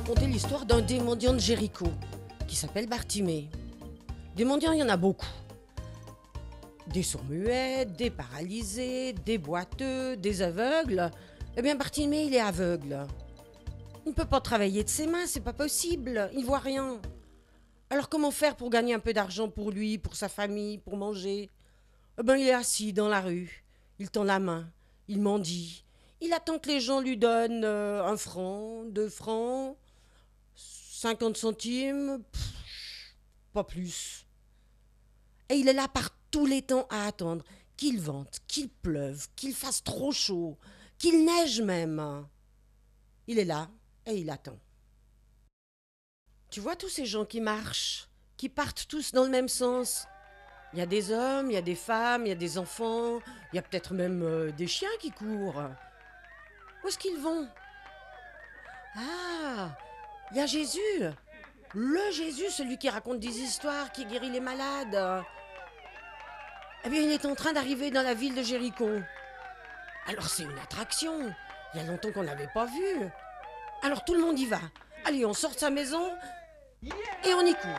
raconter l'histoire d'un des mendiants de Jéricho, qui s'appelle Bartimée. Des mendiants, il y en a beaucoup. Des sourds-muets, des paralysés, des boiteux, des aveugles. Eh bien, Bartimée, il est aveugle. Il ne peut pas travailler de ses mains, c'est pas possible. Il voit rien. Alors comment faire pour gagner un peu d'argent pour lui, pour sa famille, pour manger? Eh ben, il est assis dans la rue. Il tend la main. Il mendie. Il attend que les gens lui donnent 1 franc, 2 francs, 50 centimes, pas plus. Et il est là par tous les temps à attendre qu'il vente, qu'il pleuve, qu'il fasse trop chaud, qu'il neige même. Il est là et il attend. Tu vois tous ces gens qui marchent, qui partent tous dans le même sens. Il y a des hommes, il y a des femmes, il y a des enfants, il y a peut-être même des chiens qui courent. Où est-ce qu'ils vont? Ah, il y a Jésus. Le Jésus, celui qui raconte des histoires, qui guérit les malades. Eh bien, il est en train d'arriver dans la ville de Jéricho. Alors c'est une attraction. Il y a longtemps qu'on ne l'avait pas vu. Alors tout le monde y va. Allez, on sort de sa maison et on y court.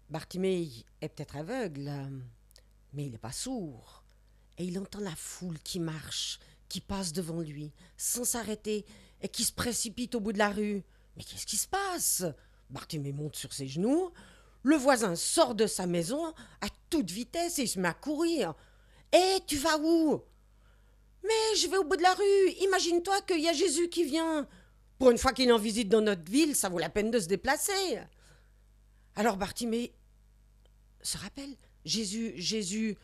Bartimée est peut-être aveugle, mais il n'est pas sourd. Et il entend la foule qui marche, qui passe devant lui, sans s'arrêter, et qui se précipite au bout de la rue. Mais qu'est-ce qui se passe? Bartimée monte sur ses genoux. Le voisin sort de sa maison à toute vitesse et il se met à courir. « Hé, tu vas où ?»« Mais je vais au bout de la rue. Imagine-toi qu'il y a Jésus qui vient. Pour une fois qu'il est en visite dans notre ville, ça vaut la peine de se déplacer. » Alors Bartimée se rappelle, Jésus,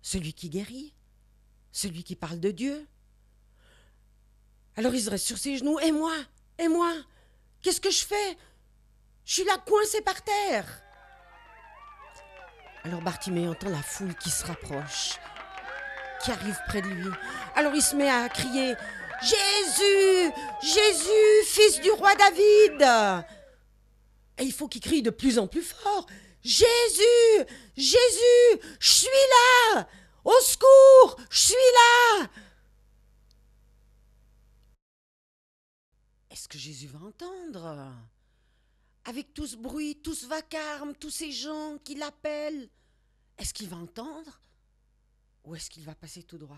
celui qui guérit, celui qui parle de Dieu. Alors il se reste sur ses genoux. Et moi, qu'est-ce que je fais? Je suis là coincé par terre. Alors Bartimée entend la foule qui se rapproche, qui arrive près de lui. Alors il se met à crier « Jésus, Jésus, fils du roi David !» Et il faut qu'il crie de plus en plus fort. « Jésus, Jésus, je suis là! Au secours, je suis là !» Est-ce que Jésus va entendre? Avec tout ce bruit, tout ce vacarme, tous ces gens qui l'appellent, est-ce qu'il va entendre? Ou est-ce qu'il va passer tout droit?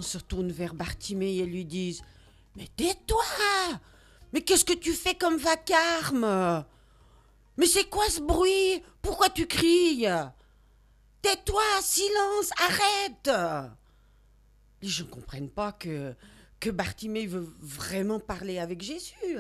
Se retournent vers Bartimée et lui disent « Mais tais-toi! Mais qu'est-ce que tu fais comme vacarme? Mais c'est quoi ce bruit? Pourquoi tu cries? Tais-toi, silence, arrête !» Les gens ne comprennent pas que Bartimée veut vraiment parler avec Jésus.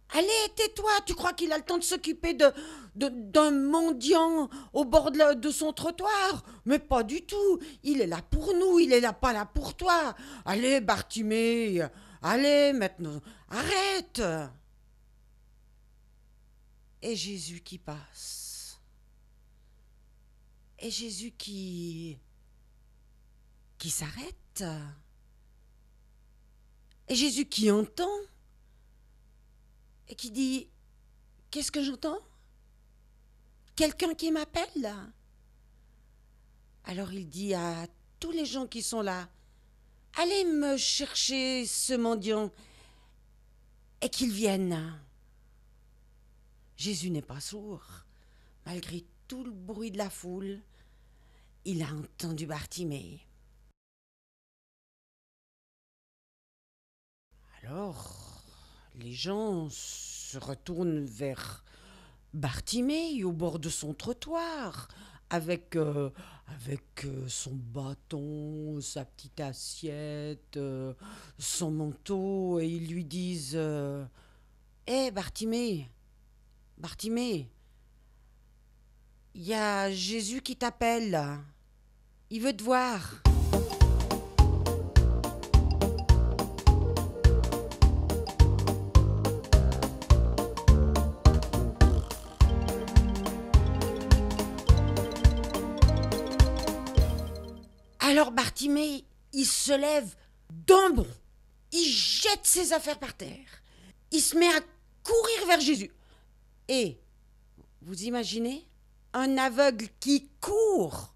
Allez, tais-toi, tu crois qu'il a le temps de s'occuper d'un mendiant au bord de son trottoir? Mais pas du tout, il est là pour nous, il est là pas là pour toi. Allez, Bartimée, allez, maintenant, arrête. Et Jésus qui passe. Et Jésus qui s'arrête. Et Jésus qui entend. Et qui dit « Qu'est-ce que j'entends? Quelqu'un qui m'appelle ?» Alors il dit à tous les gens qui sont là « Allez me chercher ce mendiant et qu'il vienne. » Jésus n'est pas sourd. Malgré tout le bruit de la foule, il a entendu Bartimée. Alors les gens se retournent vers Bartimée au bord de son trottoir avec son bâton, sa petite assiette, son manteau et ils lui disent « Hé, Bartimée, il y a Jésus qui t'appelle, il veut te voir. » Alors Bartimée, il se lève d'un bond. Il jette ses affaires par terre. Il se met à courir vers Jésus. Et, vous imaginez, un aveugle qui court.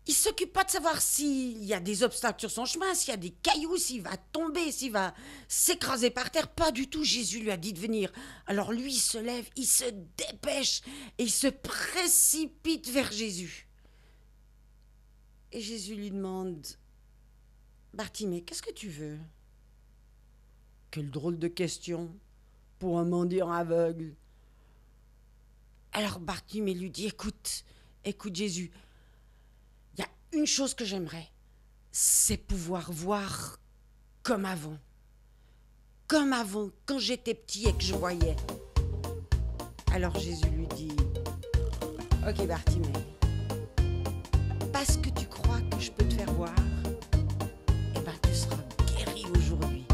Il ne s'occupe pas de savoir s'il y a des obstacles sur son chemin, s'il y a des cailloux, s'il va tomber, s'il va s'écraser par terre. Pas du tout, Jésus lui a dit de venir. Alors lui, il se lève, il se dépêche et il se précipite vers Jésus. Et Jésus lui demande, Bartimée, qu'est-ce que tu veux? Quelle drôle de question pour un mendiant aveugle. Alors Bartimée lui dit, écoute Jésus, il y a une chose que j'aimerais, c'est pouvoir voir comme avant. Comme avant, quand j'étais petit et que je voyais. Alors Jésus lui dit, ok Bartimée, parce que tu crois que je peux te faire voir, eh ben tu seras guéri aujourd'hui.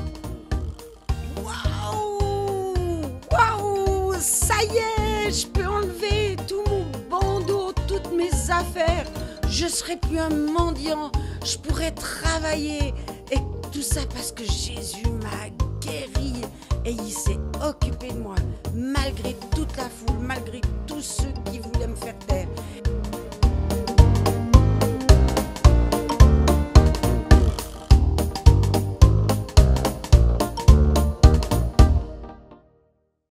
Waouh, ça y est, je peux enlever tout mon bandeau, toutes mes affaires. Je serai plus un mendiant, je pourrai travailler. Et tout ça parce que Jésus m'a guéri et il s'est occupé de moi, malgré toute la foule, malgré tous ceux qui voulaient me faire taire.